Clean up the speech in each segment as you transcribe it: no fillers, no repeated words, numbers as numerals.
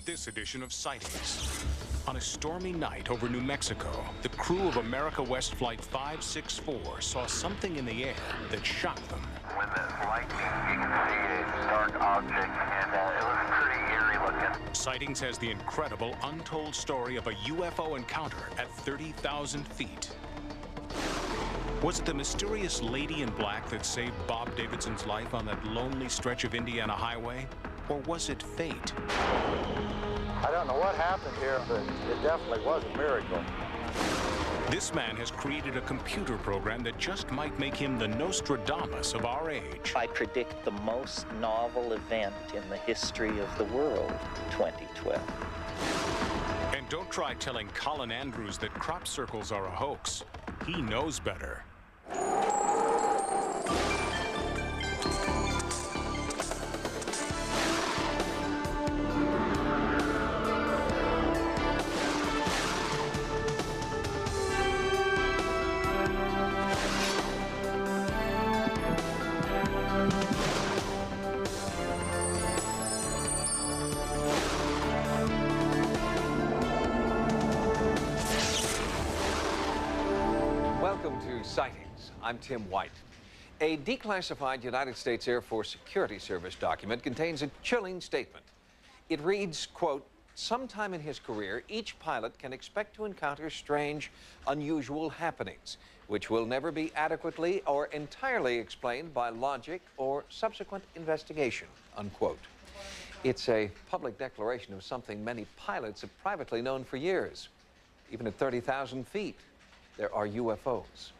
on this edition of Sightings. On a stormy night over New Mexico, the crew of America West Flight 564 saw something in the air that shocked them. When there's lightning, you can see a dark object, and it was pretty eerie looking. Sightings has the incredible, untold story of a UFO encounter at 30,000 feet. Was it the mysterious lady in black that saved Bob Davidson's life on that lonely stretch of Indiana highway? Or was it fate? I don't know what happened here, but it definitely was a miracle. This man has created a computer program that just might make him the Nostradamus of our age. I predict the most novel event in the history of the world, 2012. And don't try telling Colin Andrews that crop circles are a hoax. He knows better. Welcome to Sightings. I'm Tim White. A declassified United States Air Force Security Service document contains a chilling statement. It reads, quote, "Sometime in his career, each pilot can expect to encounter strange, unusual happenings, which will never be adequately or entirely explained by logic or subsequent investigation," unquote. It's a public declaration of something many pilots have privately known for years. Even at 30,000 feet, there are UFOs.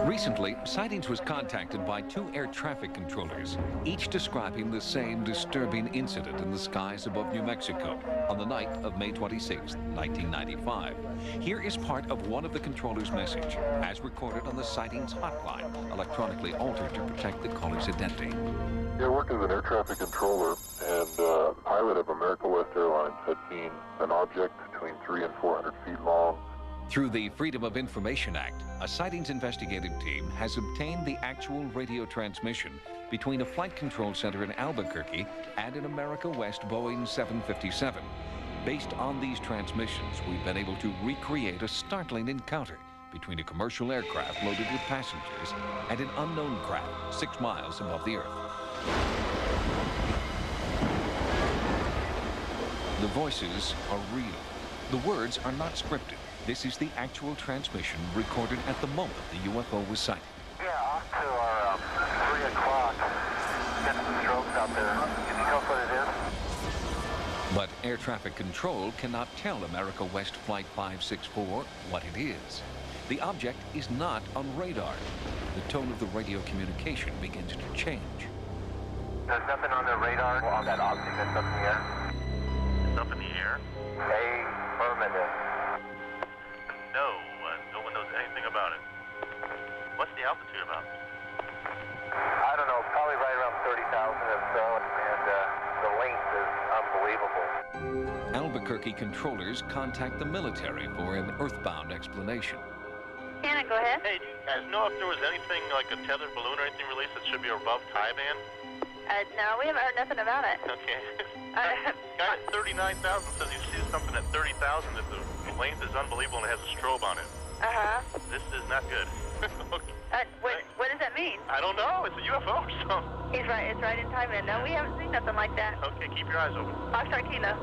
Recently, Sightings was contacted by two air traffic controllers, each describing the same disturbing incident in the skies above New Mexico on the night of May 26, 1995. Here is part of one of the controllers' message, as recorded on the Sightings hotline, electronically altered to protect the caller's identity. Yeah, I work as an air traffic controller, and a pilot of America West Airlines had seen an object between 300 and 400 feet long. Through the Freedom of Information Act, a Sightings investigative team has obtained the actual radio transmission between a flight control center in Albuquerque and an America West Boeing 757. Based on these transmissions, we've been able to recreate a startling encounter between a commercial aircraft loaded with passengers and an unknown craft 6 miles above the Earth. The voices are real. The words are not scripted. This is the actual transmission recorded at the moment the UFO was sighted. Yeah, off to our 3 o'clock. Get some strobes out there. Can you tell us what it is? But air traffic control cannot tell America West Flight 564 what it is. The object is not on radar. The tone of the radio communication begins to change. There's nothing on the radar on that object that's up in the air. It's up in the air? Affirmative. No, no one knows anything about it. What's the altitude about? I don't know, probably right around 30,000 or so, and the length is unbelievable. Albuquerque controllers contact the military for an earthbound explanation. Anna, go ahead. Hey, do you guys know if there was anything like a tethered balloon or anything released that should be above tie band? No, we haven't heard nothing about it. Okay. Guy at 39,000 says he sees something at 30,000 that the length is unbelievable and it has a strobe on it. Uh-huh. This is not good. Okay. What does that mean? I don't know. It's a UFO or something. It's right in time then. No, we haven't seen nothing like that. Okay, keep your eyes open. Foxtrot Kilo.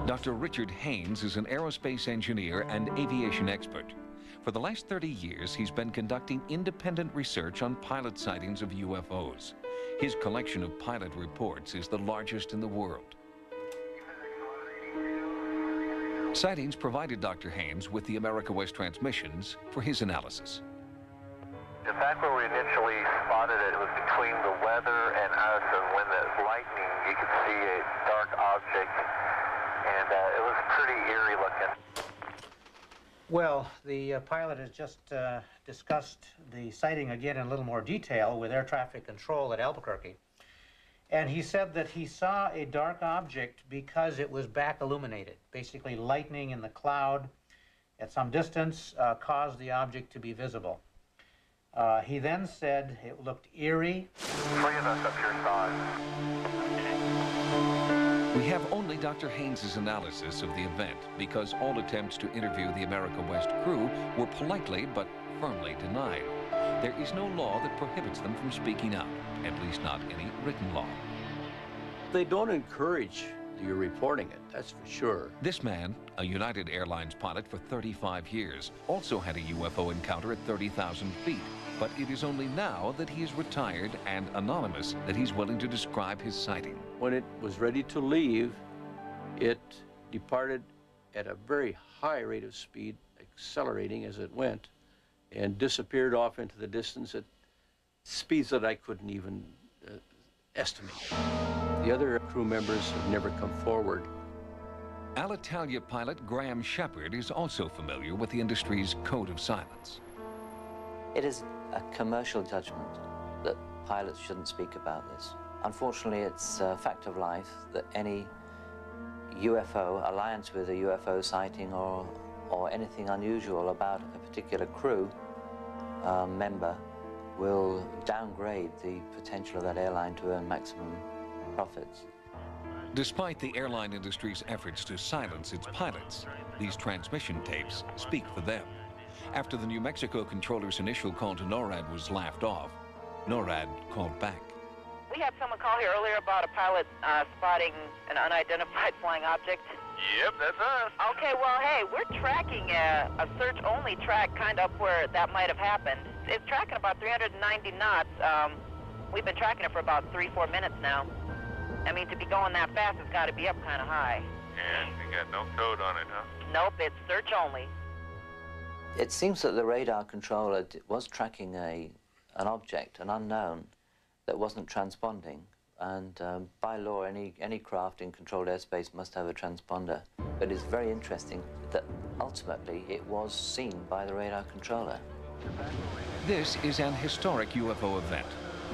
Dr. Richard Haynes is an aerospace engineer and aviation expert. For the last 30 years, he's been conducting independent research on pilot sightings of UFOs. His collection of pilot reports is the largest in the world. Sightings provided Dr. Haynes with the America West transmissions for his analysis. In fact, where we initially spotted it, it was between the weather and us, and when the lightning, you could see a dark object, and it was pretty eerie looking. Well, the pilot has just discussed the sighting again in a little more detail with air traffic control at Albuquerque. And he said that he saw a dark object because it was back illuminated. Basically, lightning in the cloud at some distance caused the object to be visible. He then said it looked eerie. 3 of us up here saw it. We have only Dr. Haynes's analysis of the event because all attempts to interview the America West crew were politely but firmly denied. There is no law that prohibits them from speaking out, at least not any written law. They don't encourage you reporting it, that's for sure. This man, a United Airlines pilot for 35 years, also had a UFO encounter at 30,000 feet. But it is only now that he is retired and anonymous that he's willing to describe his sighting. When it was ready to leave, it departed at a very high rate of speed, accelerating as it went, and disappeared off into the distance at speeds that I couldn't even estimate. The other crew members have never come forward. Alitalia pilot Graham Shepard is also familiar with the industry's code of silence. It is a commercial judgment that pilots shouldn't speak about this. Unfortunately, it's a fact of life that any UFO, alliance with a UFO sighting or anything unusual about a particular crew member will downgrade the potential of that airline to earn maximum profits. Despite the airline industry's efforts to silence its pilots, these transmission tapes speak for them. After the New Mexico controller's initial call to NORAD was laughed off, NORAD called back. We had someone call here earlier about a pilot spotting an unidentified flying object. Yep, that's us. Okay, well, hey, we're tracking a search-only track kind of up where that might have happened. It's tracking about 390 knots. We've been tracking it for about 3-4 minutes now. I mean, to be going that fast, it's got to be up kind of high. Yeah, you got no code on it, huh? Nope, it's search only. It seems that the radar controller was tracking an object, an unknown, that wasn't transponding. And by law, any craft in controlled airspace must have a transponder. But it's very interesting that ultimately it was seen by the radar controller. This is an historic UFO event.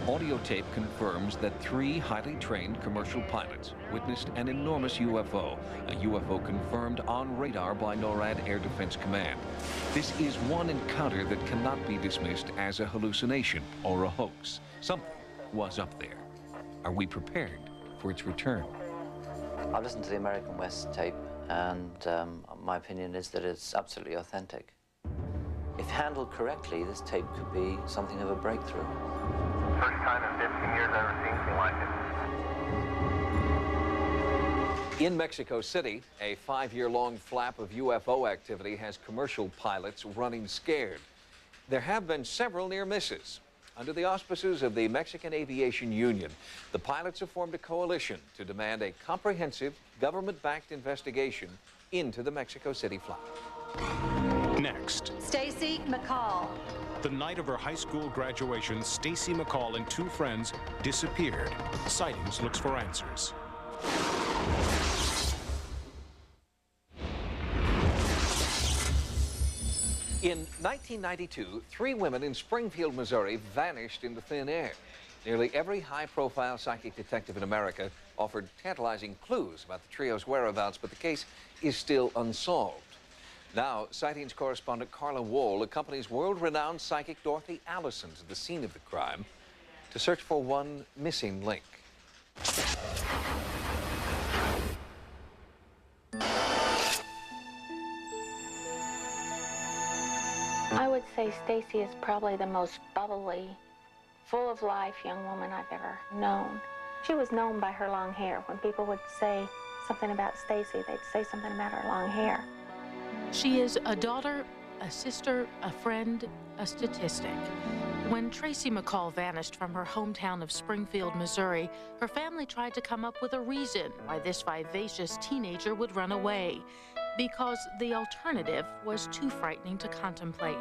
Audio tape confirms that 3 highly trained commercial pilots witnessed an enormous UFO, a UFO confirmed on radar by NORAD Air Defense Command. This is one encounter that cannot be dismissed as a hallucination or a hoax. Something was up there. Are we prepared for its return? I've listened to the American West tape, and my opinion is that it's absolutely authentic. If handled correctly, this tape could be something of a breakthrough. First time in 15 years I've ever seen anything like it. In Mexico City, a 5-year-long flap of UFO activity has commercial pilots running scared. There have been several near misses. Under the auspices of the Mexican Aviation Union, the pilots have formed a coalition to demand a comprehensive, government-backed investigation into the Mexico City flap. Next. Stacy McCall. The night of her high school graduation, Stacy McCall and 2 friends disappeared. Sightings looks for answers. In 1992, 3 women in Springfield, Missouri vanished into thin air. Nearly every high-profile psychic detective in America offered tantalizing clues about the trio's whereabouts, but the case is still unsolved. Now, sightings correspondent Carla Wohl accompanies world-renowned psychic Dorothy Allison to the scene of the crime to search for one missing link. I would say Stacy is probably the most bubbly, full of life young woman I've ever known. She was known by her long hair. When people would say something about Stacy, they'd say something about her long hair. She is a daughter, a sister, a friend, a statistic. When Tracy McCall vanished from her hometown of Springfield, Missouri, her family tried to come up with a reason why this vivacious teenager would run away, because the alternative was too frightening to contemplate.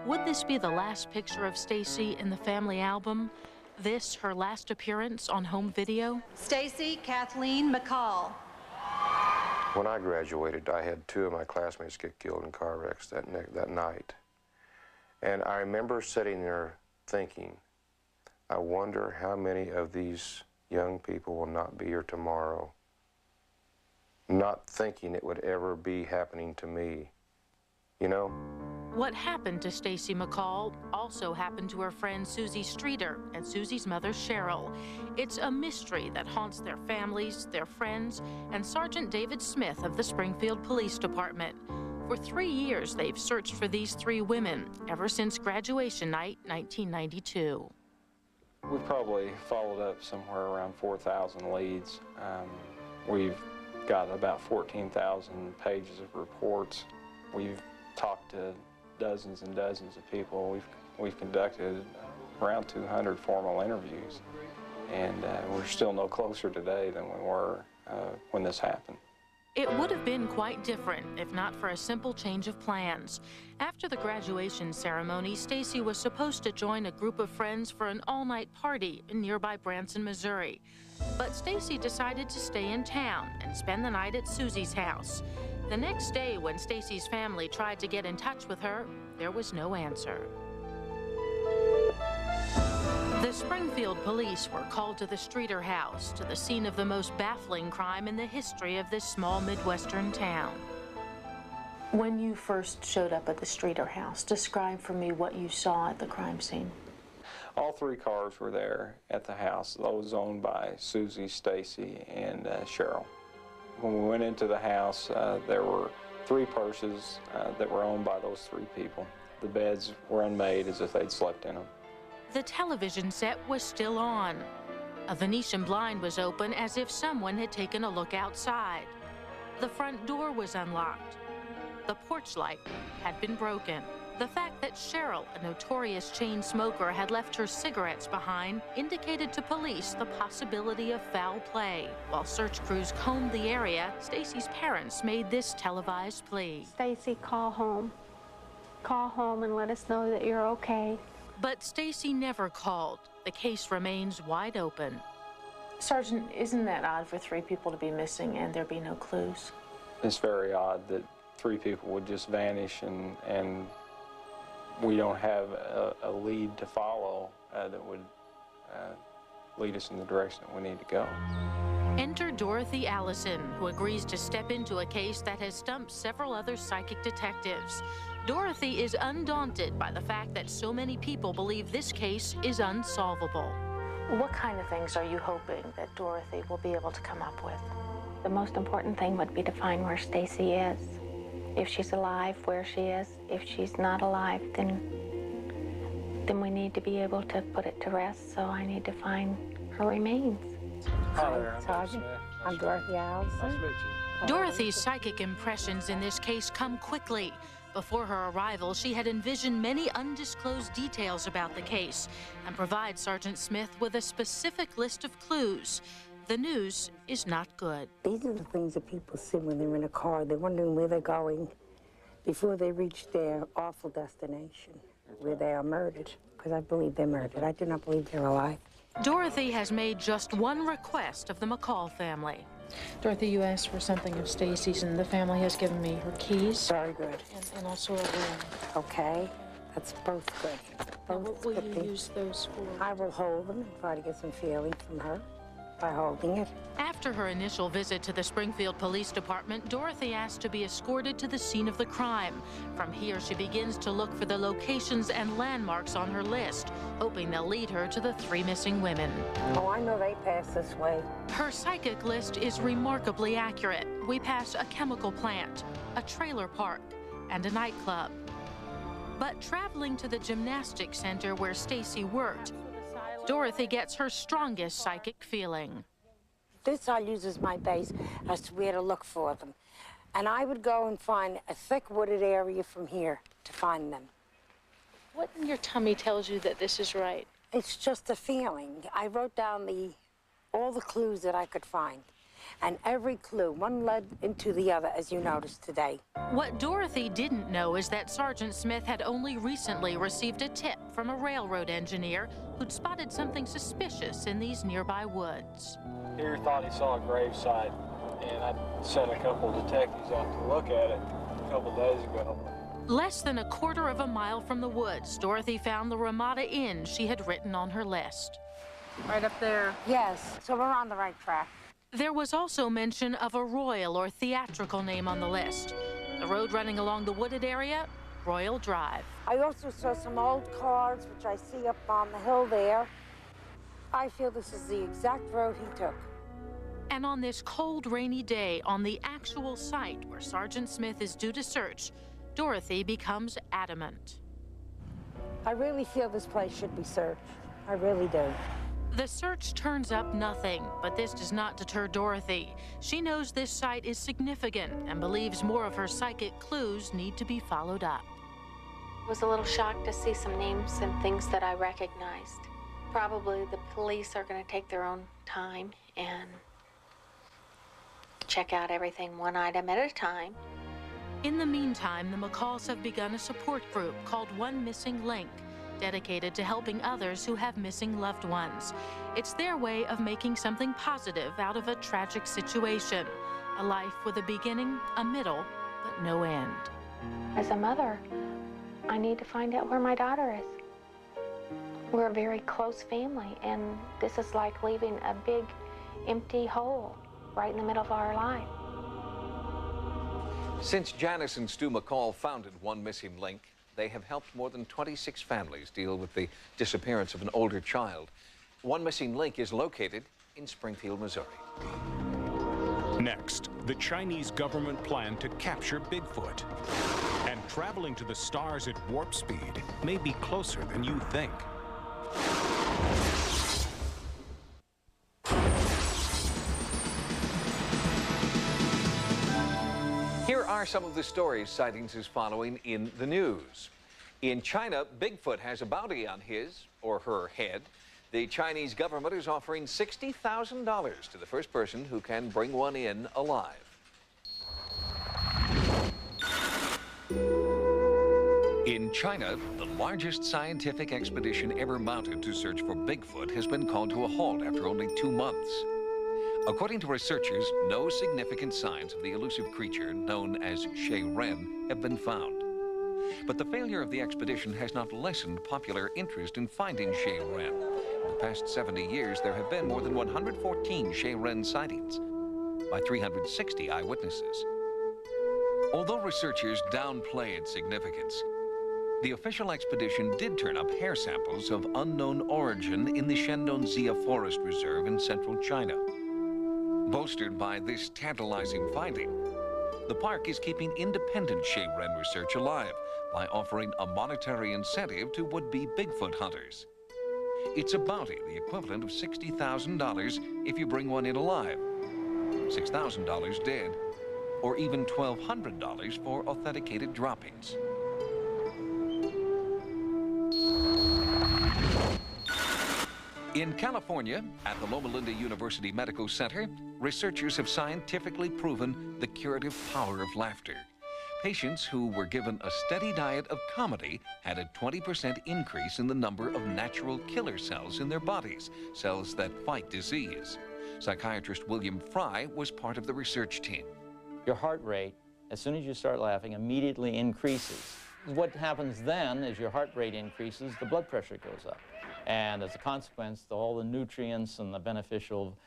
Would this be the last picture of Stacy in the family album? This, her last appearance on home video? Stacy Kathleen McCall. When I graduated, I had 2 of my classmates get killed in car wrecks that night. And I remember sitting there thinking, I wonder how many of these young people will not be here tomorrow, not thinking it would ever be happening to me, you know? What happened to Stacy McCall also happened to her friend Susie Streeter and Susie's mother Cheryl. It's a mystery that haunts their families, their friends, and Sergeant David Smith of the Springfield Police Department. For 3 years, they've searched for these 3 women ever since graduation night, 1992. We've probably followed up somewhere around 4,000 leads. We've got about 14,000 pages of reports. We've talked to dozens and dozens of people. We've conducted around 200 formal interviews, and we're still no closer today than we were when this happened. It would have been quite different if not for a simple change of plans. After the graduation ceremony, Stacy was supposed to join a group of friends for an all-night party in nearby Branson, Missouri. But Stacy decided to stay in town and spend the night at Susie's house. The next day, when Stacy's family tried to get in touch with her, there was no answer. The Springfield police were called to the Streeter house, to the scene of the most baffling crime in the history of this small Midwestern town. When you first showed up at the Streeter house, describe for me what you saw at the crime scene. All 3 cars were there at the house, those owned by Susie, Stacy, and Cheryl. When we went into the house, there were 3 purses that were owned by those 3 people. The beds were unmade as if they'd slept in them. The television set was still on. A Venetian blind was open as if someone had taken a look outside. The front door was unlocked. The porch light had been broken. The fact that Cheryl, a notorious chain smoker, had left her cigarettes behind indicated to police the possibility of foul play. While search crews combed the area, Stacy's parents made this televised plea. Stacy, call home. Call home and let us know that you're okay. But Stacy never called. The case remains wide open. Sergeant, isn't that odd for 3 people to be missing and there be no clues? It's very odd that 3 people would just vanish and we don't have a lead to follow that would lead us in the direction that we need to go. Enter Dorothy Allison, who agrees to step into a case that has stumped several other psychic detectives. Dorothy is undaunted by the fact that so many people believe this case is unsolvable. What kind of things are you hoping that Dorothy will be able to come up with? The most important thing would be to find where Stacy is. If she's alive, where she is. If she's not alive, then we need to be able to put it to rest, so I need to find her remains. Hi there, Sergeant. I'm Dorothy Allison. Nice to meet you. Dorothy's psychic impressions in this case come quickly. Before her arrival, she had envisioned many undisclosed details about the case and provides Sergeant Smith with a specific list of clues. The news is not good. These are the things that people see when they're in a car. They're wondering where they're going before they reach their awful destination, where they are murdered, because I believe they're murdered. I do not believe they're alive. Dorothy has made just one request of the McCall family. Dorothy, you asked for something of Stacy's, and the family has given me her keys. Very good. And also a ring. Okay, that's both good. What will you use those for? I will hold them and try to get some feeling from her by holding it. After her initial visit to the Springfield Police Department, Dorothy asked to be escorted to the scene of the crime. From here, she begins to look for the locations and landmarks on her list, hoping they'll lead her to the 3 missing women. Oh, I know they pass this way. Her psychic list is remarkably accurate. We pass a chemical plant, a trailer park, and a nightclub. But traveling to the gymnastics center where Stacy worked, Dorothy gets her strongest psychic feeling. This I use as my base as to where to look for them. And I would go and find a thick wooded area from here to find them. What in your tummy tells you that this is right? It's just a feeling. I wrote down all the clues that I could find. And every clue, one led into the other, as you noticed today. What Dorothy didn't know is that Sergeant Smith had only recently received a tip from a railroad engineer who'd spotted something suspicious in these nearby woods. He thought he saw a gravesite, and I sent a couple of detectives out to look at it a couple days ago. Less than a quarter of a mile from the woods, Dorothy found the Ramada Inn she had written on her list. Right up there. Yes, so we're on the right track. There was also mention of a royal or theatrical name on the list. The road running along the wooded area Royal Drive. I also saw some old cars, which I see up on the hill there. I feel this is the exact road he took. And on this cold, rainy day, on the actual site where Sergeant Smith is due to search, Dorothy becomes adamant. I really feel this place should be searched. I really do. The search turns up nothing, but this does not deter Dorothy. She knows this site is significant and believes more of her psychic clues need to be followed up. I was a little shocked to see some names and things that I recognized. Probably the police are going to take their own time and check out everything one item at a time. In the meantime, the McCalls have begun a support group called One Missing Link, dedicated to helping others who have missing loved ones. It's their way of making something positive out of a tragic situation. A life with a beginning, a middle, but no end. As a mother, I need to find out where my daughter is. We're a very close family, and this is like leaving a big, empty hole right in the middle of our life. Since Janice and Stu McCall founded One Missing Link, they have helped more than 26 families deal with the disappearance of an older child. One Missing Link is located in Springfield, Missouri. Next, the Chinese government plan to capture Bigfoot. And traveling to the stars at warp speed may be closer than you think. Here are some of the stories Sightings is following in the news. In China, Bigfoot has a bounty on his or her head. The Chinese government is offering $60,000 to the first person who can bring one in alive. In China, the largest scientific expedition ever mounted to search for Bigfoot has been called to a halt after only 2 months. According to researchers, no significant signs of the elusive creature known as Shay Ren have been found. But the failure of the expedition has not lessened popular interest in finding Shay Ren. In the past 70 years, there have been more than 114 Shay Ren sightings by 360 eyewitnesses. Although researchers downplay its significance, the official expedition did turn up hair samples of unknown origin in the Shandong Forest Reserve in central China. Bolstered by this tantalizing finding, the park is keeping independent Shay Ren research alive by offering a monetary incentive to would-be Bigfoot hunters. It's a bounty, the equivalent of $60,000 if you bring one in alive, $6,000 dead, or even $1,200 for authenticated droppings. In California, at the Loma Linda University Medical Center, researchers have scientifically proven the curative power of laughter. Patients who were given a steady diet of comedy had a 20% increase in the number of natural killer cells in their bodies, cells that fight disease. Psychiatrist William Fry was part of the research team. Your heart rate, as soon as you start laughing, immediately increases. What happens then is your heart rate increases, the blood pressure goes up. And as a consequence, all the nutrients and the beneficial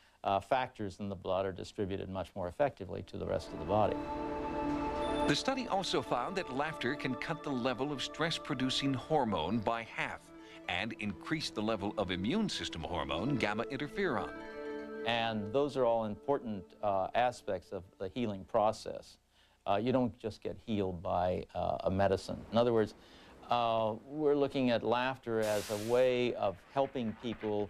factors in the blood are distributed much more effectively to the rest of the body. The study also found that laughter can cut the level of stress-producing hormone by half and increase the level of immune system hormone, gamma interferon. And those are all important aspects of the healing process. You don't just get healed by a medicine. In other words, we're looking at laughter as a way of helping people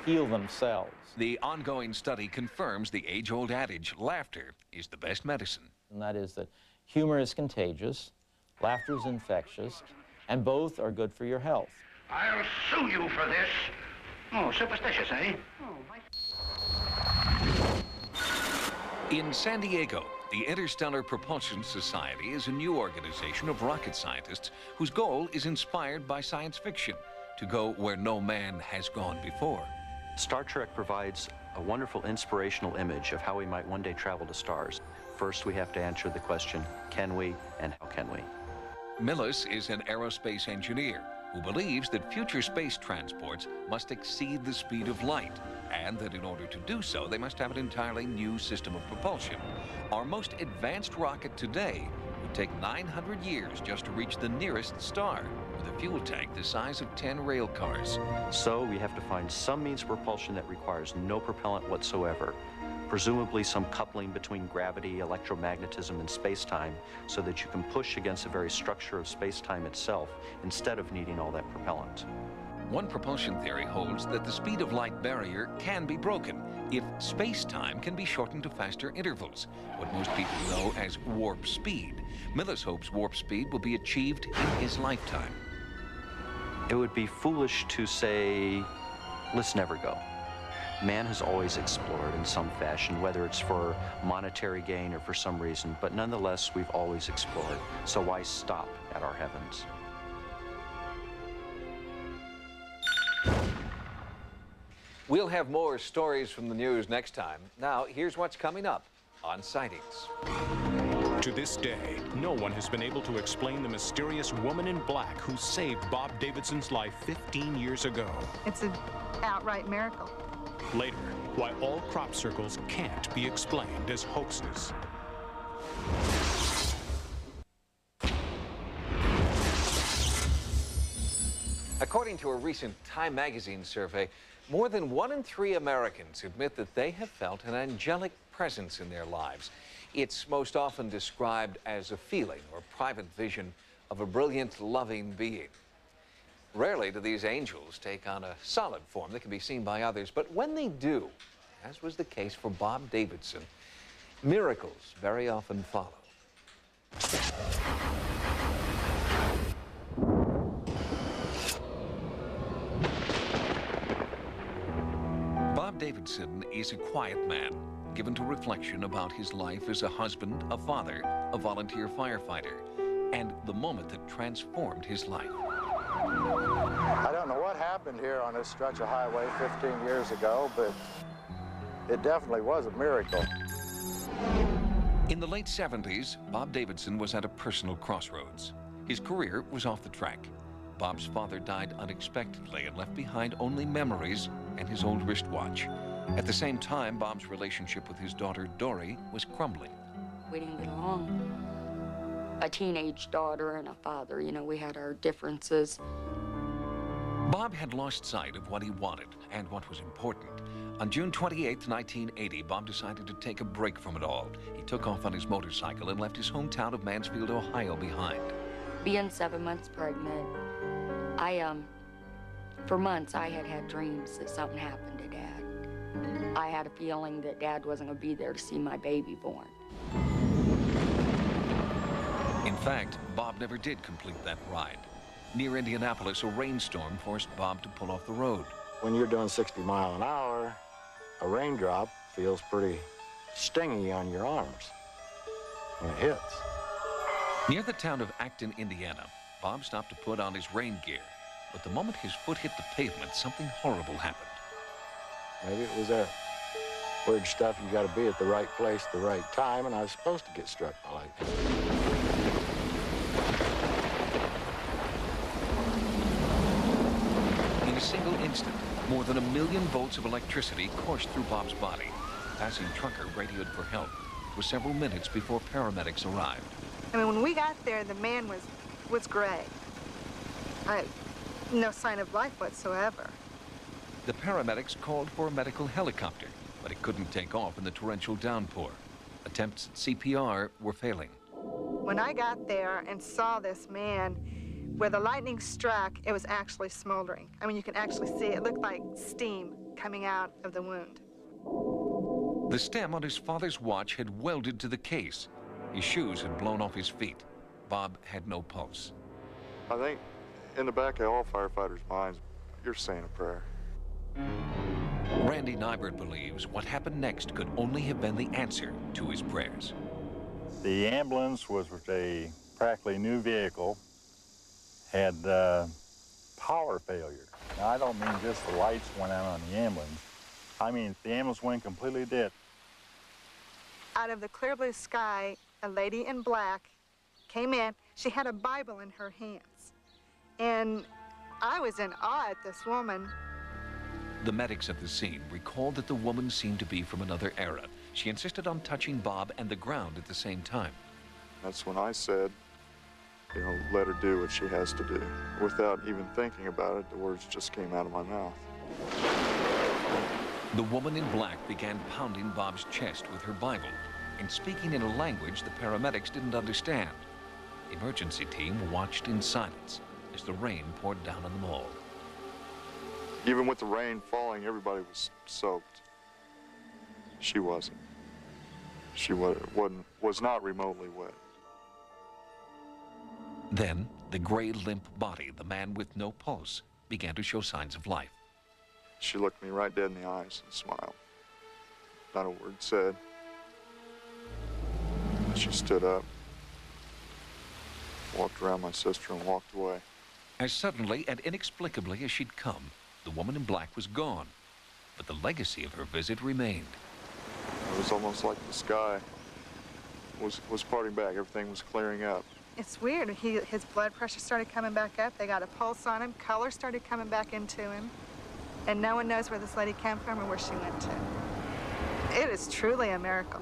heal themselves. The ongoing study confirms the age-old adage, laughter is the best medicine. And that is that humor is contagious, laughter is infectious, and both are good for your health. I'll sue you for this. Oh, superstitious, eh? In San Diego, the Interstellar Propulsion Society is a new organization of rocket scientists whose goal is inspired by science fiction to go where no man has gone before. Star Trek provides a wonderful inspirational image of how we might one day travel to stars. First, we have to answer the question, can we and how can we? Millis is an aerospace engineer who believes that future space transports must exceed the speed of light, and that in order to do so, they must have an entirely new system of propulsion. Our most advanced rocket today would take 900 years just to reach the nearest star, with a fuel tank the size of 10 rail cars. So we have to find some means of propulsion that requires no propellant whatsoever, presumably some coupling between gravity, electromagnetism, and space-time, so that you can push against the very structure of space-time itself instead of needing all that propellant. One propulsion theory holds that the speed of light barrier can be broken if space-time can be shortened to faster intervals, what most people know as warp speed. Millis hopes warp speed will be achieved in his lifetime. It would be foolish to say, let's never go. Man has always explored in some fashion, whether it's for monetary gain or for some reason, but nonetheless, we've always explored. So why stop at our heavens? We'll have more stories from the news next time. Now, here's what's coming up on Sightings. To this day, no one has been able to explain the mysterious woman in black who saved Bob Davidson's life 15 years ago. It's an outright miracle. Later, why all crop circles can't be explained as hoaxes. According to a recent Time magazine survey, more than 1 in 3 Americans admit that they have felt an angelic presence in their lives. It's most often described as a feeling or private vision of a brilliant, loving being. Rarely do these angels take on a solid form that can be seen by others, but when they do, as was the case for Bob Davidson, miracles very often follow. Bob Davidson is a quiet man, given to reflection about his life as a husband, a father, a volunteer firefighter, and the moment that transformed his life. I don't know what happened here on this stretch of highway 15 years ago, but it definitely was a miracle. In the late 70s, Bob Davidson was at a personal crossroads. His career was off the track. Bob's father died unexpectedly and left behind only memories and his old wristwatch. At the same time, Bob's relationship with his daughter, Dory, was crumbling. We didn't get along. A teenage daughter and a father, you know, we had our differences. Bob had lost sight of what he wanted and what was important. On June 28, 1980, Bob decided to take a break from it all. He took off on his motorcycle and left his hometown of Mansfield, Ohio behind. Being 7 months pregnant, for months I had dreams that something happened to Dad. I had a feeling that Dad wasn't going to be there to see my baby born. In fact, Bob never did complete that ride. Near Indianapolis, a rainstorm forced Bob to pull off the road. When you're doing 60 miles an hour, a raindrop feels pretty stingy on your arms when it hits. Near the town of Acton, Indiana, Bob stopped to put on his rain gear. But the moment his foot hit the pavement, something horrible happened. Maybe it was that weird stuff, you gotta be at the right place at the right time, and I was supposed to get struck by lightning. In a single instant, more than 1 million volts of electricity coursed through Bob's body. A passing trucker radioed for help. It was several minutes before paramedics arrived. I mean, when we got there, the man was gray. No sign of life whatsoever. The paramedics called for a medical helicopter, but it couldn't take off in the torrential downpour. Attempts at CPR were failing. When I got there and saw this man, where the lightning struck, it was actually smoldering. I mean, you can actually see it looked like steam coming out of the wound. The stem on his father's watch had welded to the case. His shoes had blown off his feet. Bob had no pulse. I think in the back of all firefighters' minds, you're saying a prayer. Randy Nybert believes what happened next could only have been the answer to his prayers. The ambulance was a practically new vehicle, had power failure. Now, I don't mean just the lights went out on the ambulance. I mean, the ambulance went completely dead. Out of the clear blue sky, a lady in black came in. She had a Bible in her hands. And I was in awe at this woman. The medics at the scene recalled that the woman seemed to be from another era. She insisted on touching Bob and the ground at the same time. That's when I said, you know, let her do what she has to do. Without even thinking about it, the words just came out of my mouth. The woman in black began pounding Bob's chest with her Bible and speaking in a language the paramedics didn't understand. The emergency team watched in silence as the rain poured down on them all. Even with the rain falling, everybody was soaked. She wasn't. She was not remotely wet. Then, the gray, limp body of the man with no pulse began to show signs of life. She looked me right dead in the eyes and smiled. Not a word said. She stood up, walked around my sister, and walked away. As suddenly and inexplicably as she'd come, the woman in black was gone. But the legacy of her visit remained. It was almost like the sky was parting back. Everything was clearing up. It's weird. His blood pressure started coming back up. They got a pulse on him. Color started coming back into him. And no one knows where this lady came from or where she went to. It is truly a miracle.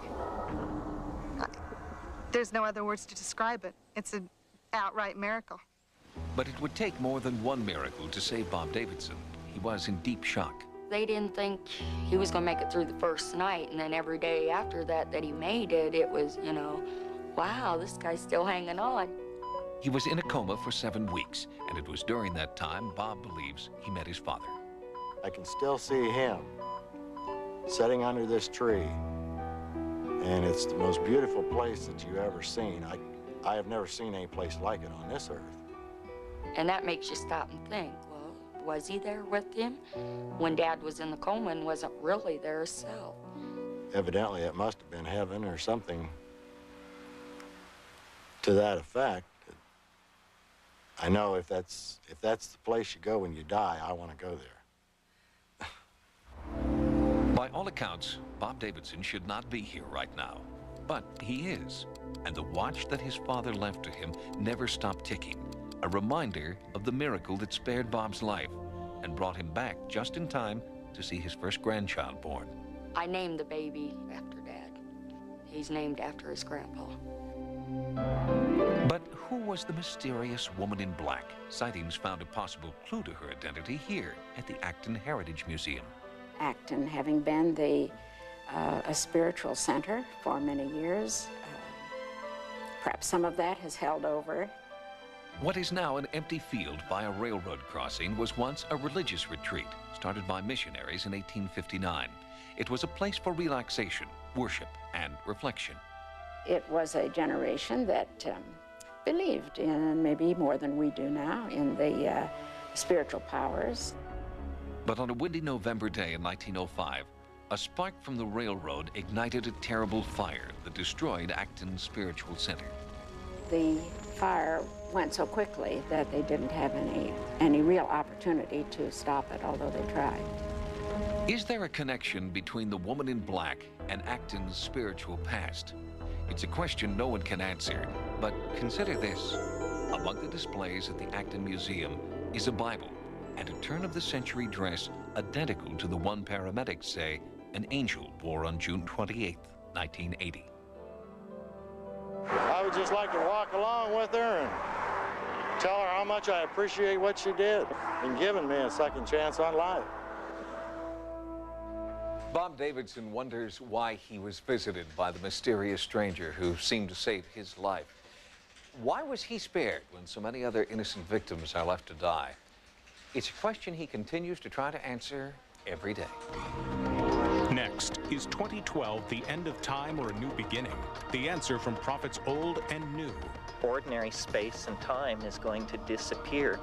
There's no other words to describe it. It's an outright miracle. But it would take more than one miracle to save Bob Davidson. He was in deep shock. They didn't think he was going to make it through the first night, and then every day after that he made it, it was, you know, wow, this guy's still hanging on. He was in a coma for 7 weeks, and it was during that time Bob believes he met his father. I can still see him sitting under this tree, and it's the most beautiful place that you've ever seen. I have never seen any place like it on this earth. And that makes you stop and think, well, was he there with him when Dad was in the coma and wasn't really there himself? Evidently, it must have been heaven or something to that effect. I know if that's the place you go when you die, I want to go there. By all accounts, Bob Davidson should not be here right now. But he is. And the watch that his father left to him never stopped ticking. A reminder of the miracle that spared Bob's life and brought him back just in time to see his first grandchild born. I named the baby after Dad. He's named after his grandpa. But who was the mysterious woman in black? Sightings found a possible clue to her identity here at the Acton Heritage Museum. Acton, having been a spiritual center for many years, perhaps some of that has held over. What is now an empty field by a railroad crossing was once a religious retreat started by missionaries in 1859. It was a place for relaxation, worship, and reflection. It was a generation that believed in, maybe more than we do now, in the spiritual powers. But on a windy November day in 1905, a spark from the railroad ignited a terrible fire that destroyed Acton's spiritual center. The fire went so quickly that they didn't have any real opportunity to stop it, although they tried. Is there a connection between the woman in black and Acton's spiritual past? It's a question no one can answer, but consider this. Among the displays at the Acton Museum is a Bible and a turn-of-the-century dress identical to the one paramedics say an angel wore on June 28, 1980. I would just like to walk along with her and tell her how much I appreciate what she did in giving me a second chance on life. Bob Davidson wonders why he was visited by the mysterious stranger who seemed to save his life. Why was he spared when so many other innocent victims are left to die? It's a question he continues to try to answer every day. Next, is 2012 the end of time or a new beginning? The answer from prophets old and new. Ordinary space and time is going to disappear.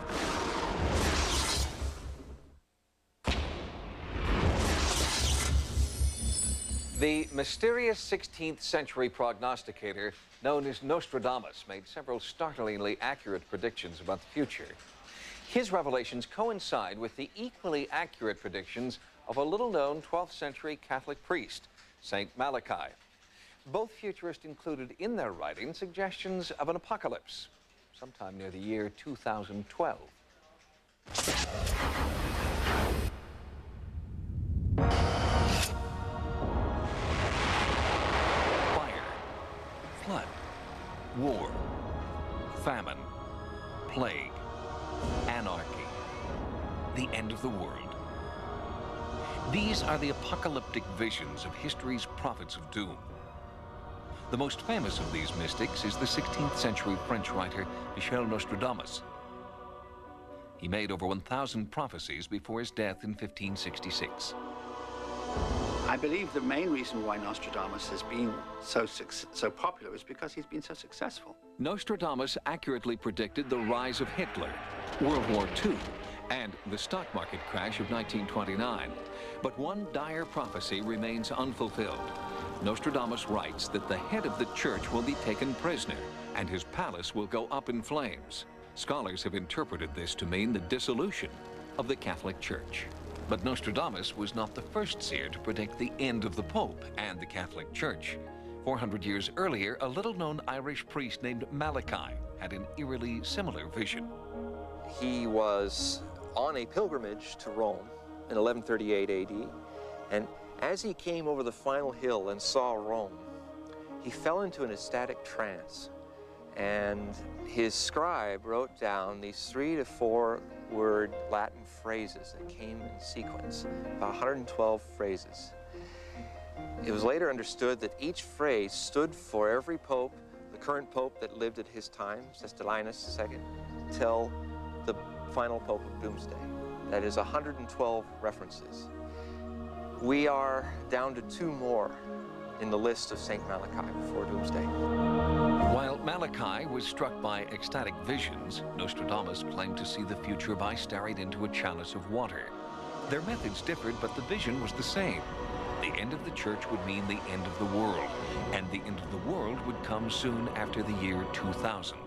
The mysterious 16th century prognosticator known as Nostradamus made several startlingly accurate predictions about the future. His revelations coincide with the equally accurate predictions of a little-known 12th century Catholic priest, Saint Malachi. Both futurists included in their writings suggestions of an apocalypse sometime near the year 2012. Fire, flood, war, famine, plague, anarchy, the end of the world. These are the apocalyptic visions of history's prophets of doom. The most famous of these mystics is the 16th century French writer Michel Nostradamus. He made over 1,000 prophecies before his death in 1566. I believe the main reason why Nostradamus has been so popular is because he's been so successful. Nostradamus accurately predicted the rise of Hitler, World War II, and the stock market crash of 1929. But one dire prophecy remains unfulfilled. Nostradamus writes that the head of the church will be taken prisoner and his palace will go up in flames. Scholars have interpreted this to mean the dissolution of the Catholic Church. But Nostradamus was not the first seer to predict the end of the Pope and the Catholic Church. 400 years earlier, a little-known Irish priest named Malachi had an eerily similar vision. He was on a pilgrimage to Rome in 1138 AD, and as he came over the final hill and saw Rome, he fell into an ecstatic trance, and his scribe wrote down these 3 to 4 word Latin phrases that came in sequence, about 112 phrases. It was later understood that each phrase stood for every pope, the current pope that lived at his time, Sestilinus II, till the final pope of Doomsday. That is 112 references. We are down to 2 more in the list of St. Malachi before Doomsday. While Malachi was struck by ecstatic visions, Nostradamus claimed to see the future by staring into a chalice of water. Their methods differed, but the vision was the same. The end of the church would mean the end of the world, and the end of the world would come soon after the year 2000.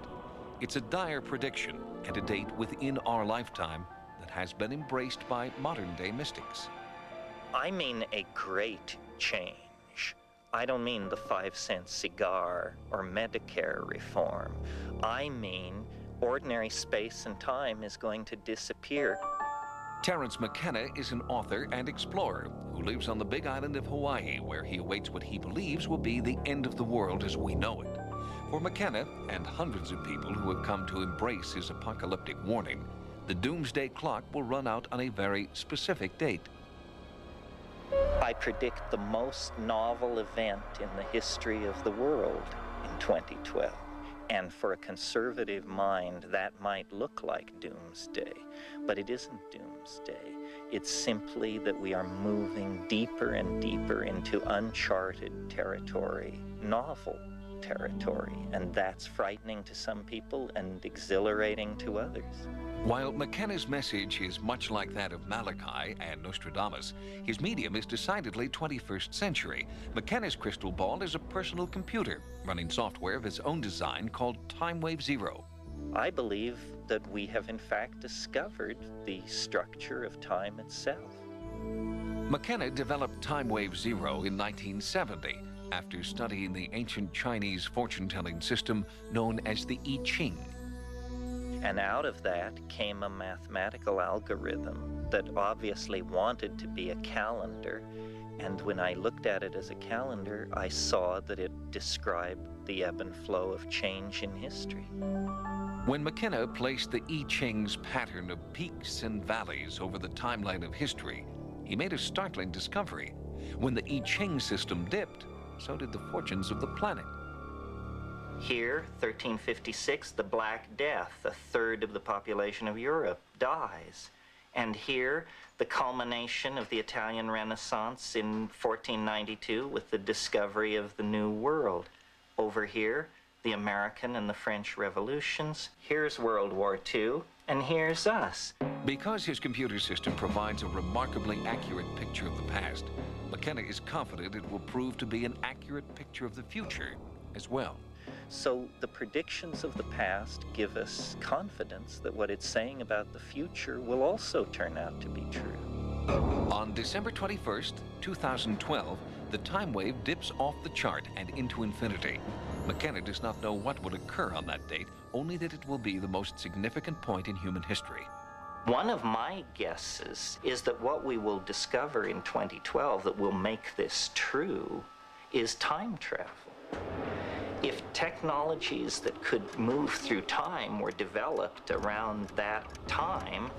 It's a dire prediction and a date within our lifetime that has been embraced by modern-day mystics. I mean a great change. I don't mean the 5-cent cigar or Medicare reform. I mean ordinary space and time is going to disappear. Terence McKenna is an author and explorer who lives on the big island of Hawaii, where he awaits what he believes will be the end of the world as we know it. For McKenna and hundreds of people who have come to embrace his apocalyptic warning, the doomsday clock will run out on a very specific date. I predict the most novel event in the history of the world in 2012. And for a conservative mind, that might look like doomsday, but it isn't doomsday. It's simply that we are moving deeper and deeper into uncharted territory, novel territory, and that's frightening to some people and exhilarating to others. While McKenna's message is much like that of Malachi and Nostradamus, his medium is decidedly 21st century. McKenna's crystal ball is a personal computer running software of his own design called Timewave Zero. I believe that we have in fact discovered the structure of time itself. McKenna developed Timewave Zero in 1970 after studying the ancient Chinese fortune-telling system known as the I Ching. And out of that came a mathematical algorithm that obviously wanted to be a calendar. And when I looked at it as a calendar, I saw that it described the ebb and flow of change in history. When McKenna placed the I Ching's pattern of peaks and valleys over the timeline of history, he made a startling discovery. When the I Ching system dipped, so did the fortunes of the planet. Here, 1356, the Black Death, a third of the population of Europe, dies. And here, the culmination of the Italian Renaissance in 1492 with the discovery of the New World. Over here, the American and the French Revolutions. Here's World War II, and here's us. Because his computer system provides a remarkably accurate picture of the past, McKenna is confident it will prove to be an accurate picture of the future as well. So the predictions of the past give us confidence that what it's saying about the future will also turn out to be true. On December 21st, 2012, the time wave dips off the chart and into infinity. McKenna does not know what would occur on that date, only that it will be the most significant point in human history. One of my guesses is that what we will discover in 2012 that will make this true is time travel. If technologies that could move through time were developed around that time,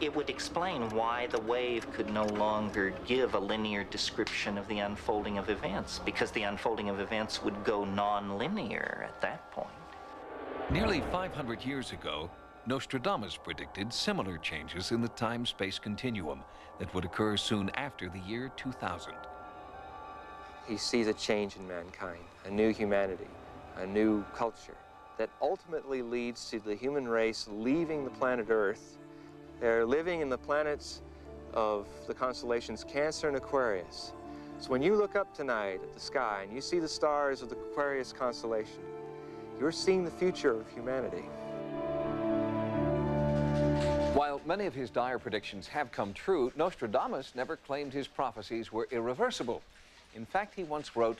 it would explain why the wave could no longer give a linear description of the unfolding of events, because the unfolding of events would go non-linear at that point. Nearly 500 years ago, Nostradamus predicted similar changes in the time-space continuum that would occur soon after the year 2000. He sees a change in mankind, a new humanity, a new culture that ultimately leads to the human race leaving the planet Earth. They're living in the planets of the constellations Cancer and Aquarius. So when you look up tonight at the sky and you see the stars of the Aquarius constellation, you're seeing the future of humanity. While many of his dire predictions have come true, Nostradamus never claimed his prophecies were irreversible. In fact, he once wrote,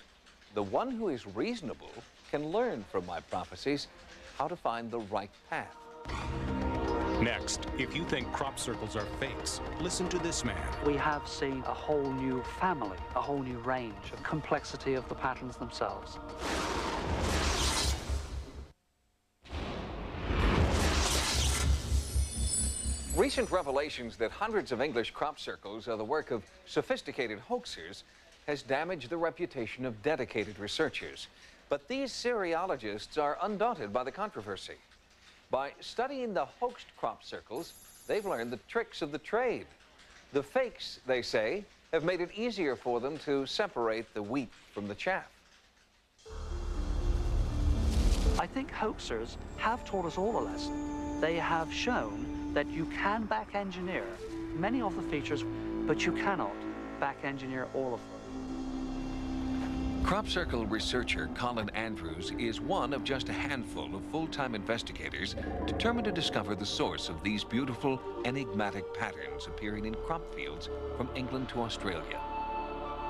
"The one who is reasonable can learn from my prophecies how to find the right path." Next, if you think crop circles are fakes, listen to this man. We have seen a whole new family, a whole new range of complexity of the patterns themselves. Recent revelations that hundreds of English crop circles are the work of sophisticated hoaxers has damaged the reputation of dedicated researchers. But these Syriologists are undaunted by the controversy. By studying the hoaxed crop circles, they've learned the tricks of the trade. The fakes, they say, have made it easier for them to separate the wheat from the chaff. I think hoaxers have taught us all a lesson. They have shown that you can back-engineer many of the features, but you cannot back-engineer all of them. Crop circle researcher Colin Andrews is one of just a handful of full-time investigators determined to discover the source of these beautiful, enigmatic patterns appearing in crop fields from England to Australia.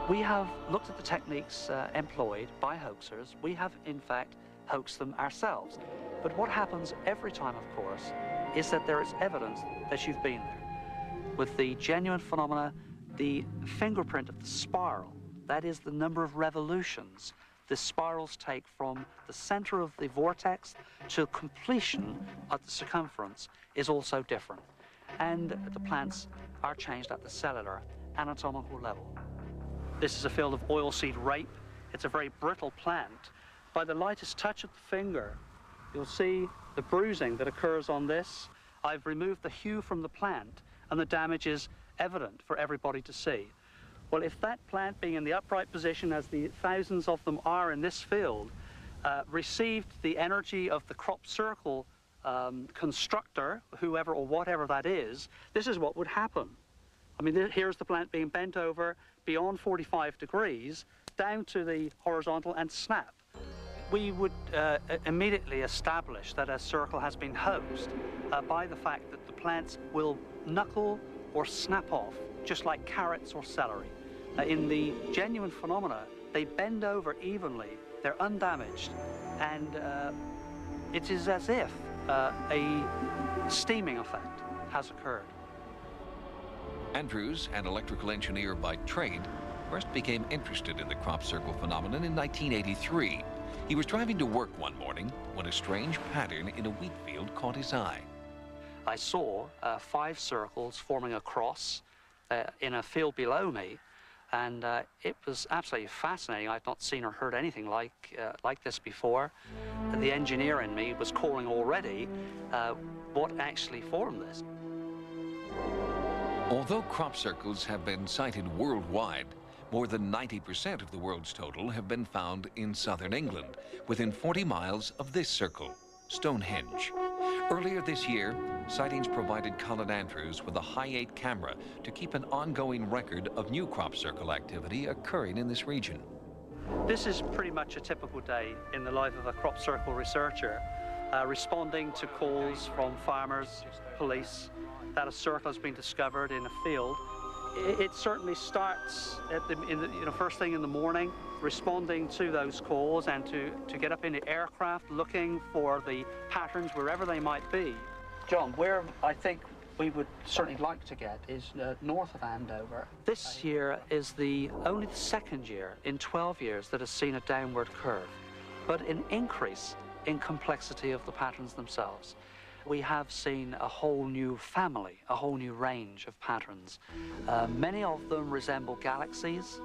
We have looked at the techniques employed by hoaxers. We have, in fact, hoaxed them ourselves. But what happens every time, of course, is that there is evidence that you've been there. With the genuine phenomena, the fingerprint of the spiral, that is the number of revolutions the spirals take from the center of the vortex to completion at the circumference, is also different. And the plants are changed at the cellular anatomical level. This is a field of oilseed rape. It's a very brittle plant. By the lightest touch of the finger, you'll see the bruising that occurs on this. I've removed the hue from the plant, and the damage is evident for everybody to see. Well, if that plant, being in the upright position, as the thousands of them are in this field, received the energy of the crop circle constructor, whoever or whatever that is, this is what would happen. I mean, here's the plant being bent over beyond 45 degrees, down to the horizontal, and snap. We would immediately establish that a circle has been hoaxed by the fact that the plants will knuckle or snap off, just like carrots or celery. In the genuine phenomena, they bend over evenly, they're undamaged, and it is as if a steaming effect has occurred. Andrews, an electrical engineer by trade, first became interested in the crop circle phenomenon in 1983. He was driving to work one morning when a strange pattern in a wheat field caught his eye. I saw 5 circles forming a cross in a field below me, and it was absolutely fascinating. I'd not seen or heard anything like this before. The engineer in me was calling already what actually formed this. Although crop circles have been sighted worldwide, more than 90% of the world's total have been found in southern England, within 40 miles of this circle, Stonehenge. Earlier this year, sightings provided Colin Andrews with a Hi-8 camera to keep an ongoing record of new crop circle activity occurring in this region. This is pretty much a typical day in the life of a crop circle researcher, responding to calls from farmers, police, that a circle has been discovered in a field. It certainly starts at first thing in the morning, responding to those calls and to get up in the aircraft, looking for the patterns wherever they might be. John, where I think we would certainly like to get is north of Andover. This year is only the second year in 12 years that has seen a downward curve. but an increase in complexity of the patterns themselves. We have seen a whole new family, a whole new range of patterns. Many of them resemble galaxies,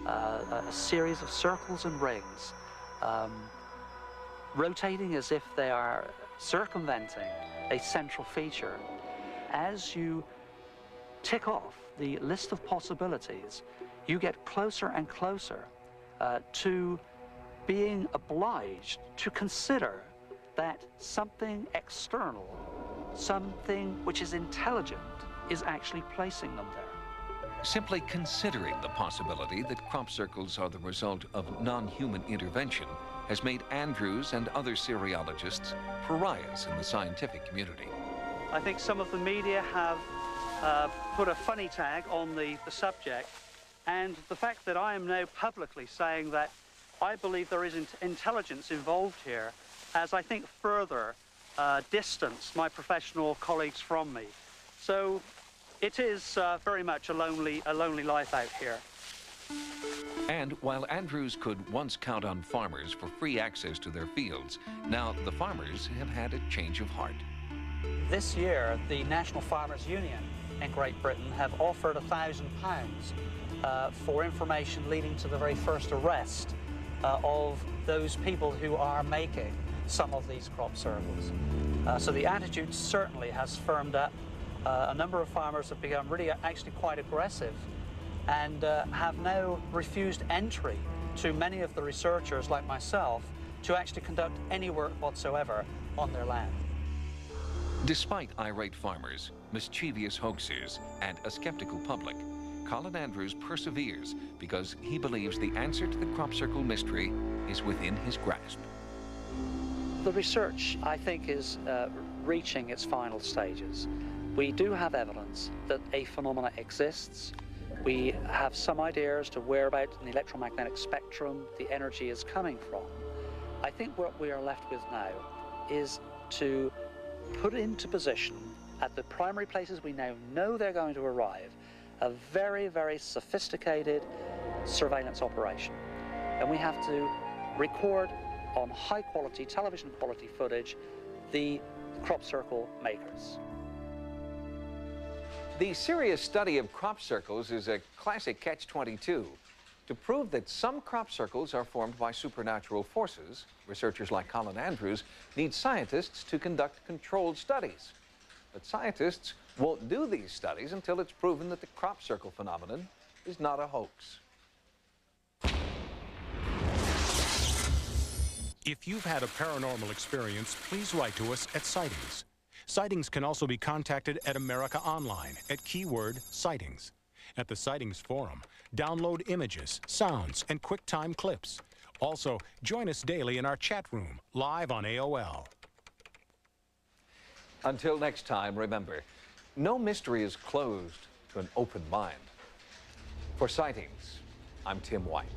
a series of circles and rings, rotating as if they are circumventing a central feature. As you tick off the list of possibilities, you get closer and closer to being obliged to consider that something external, something which is intelligent, is actually placing them there. Simply considering the possibility that crop circles are the result of non-human intervention has made Andrews and other Siriologists pariahs in the scientific community. I think some of the media have put a funny tag on the subject, and the fact that I am now publicly saying that I believe there is intelligence involved here has, I think, further distanced my professional colleagues from me. So it is very much a lonely life out here. And while Andrews could once count on farmers for free access to their fields, now the farmers have had a change of heart. This year, the National Farmers Union in Great Britain have offered £1,000 for information leading to the very first arrest of those people who are making some of these crop circles. So the attitude certainly has firmed up. A number of farmers have become really actually quite aggressive and have now refused entry to many of the researchers like myself to actually conduct any work whatsoever on their land. Despite irate farmers, mischievous hoaxers, and a skeptical public, Colin Andrews perseveres because he believes the answer to the crop circle mystery is within his grasp. The research, I think, is reaching its final stages. We do have evidence that a phenomena exists. We have some idea as to whereabouts in the electromagnetic spectrum the energy is coming from. I think what we are left with now is to put into position at the primary places we now know they're going to arrive a very, very sophisticated surveillance operation. And we have to record on high-quality, television-quality footage the crop circle makers. The serious study of crop circles is a classic catch-22. To prove that some crop circles are formed by supernatural forces, researchers like Colin Andrews need scientists to conduct controlled studies. But scientists won't do these studies until it's proven that the crop circle phenomenon is not a hoax. If you've had a paranormal experience, please write to us at Sightings. Sightings can also be contacted at America Online at keyword Sightings. At the Sightings Forum, download images, sounds, and QuickTime clips. Also, join us daily in our chat room, live on AOL. Until next time, remember, no mystery is closed to an open mind. For Sightings, I'm Tim White.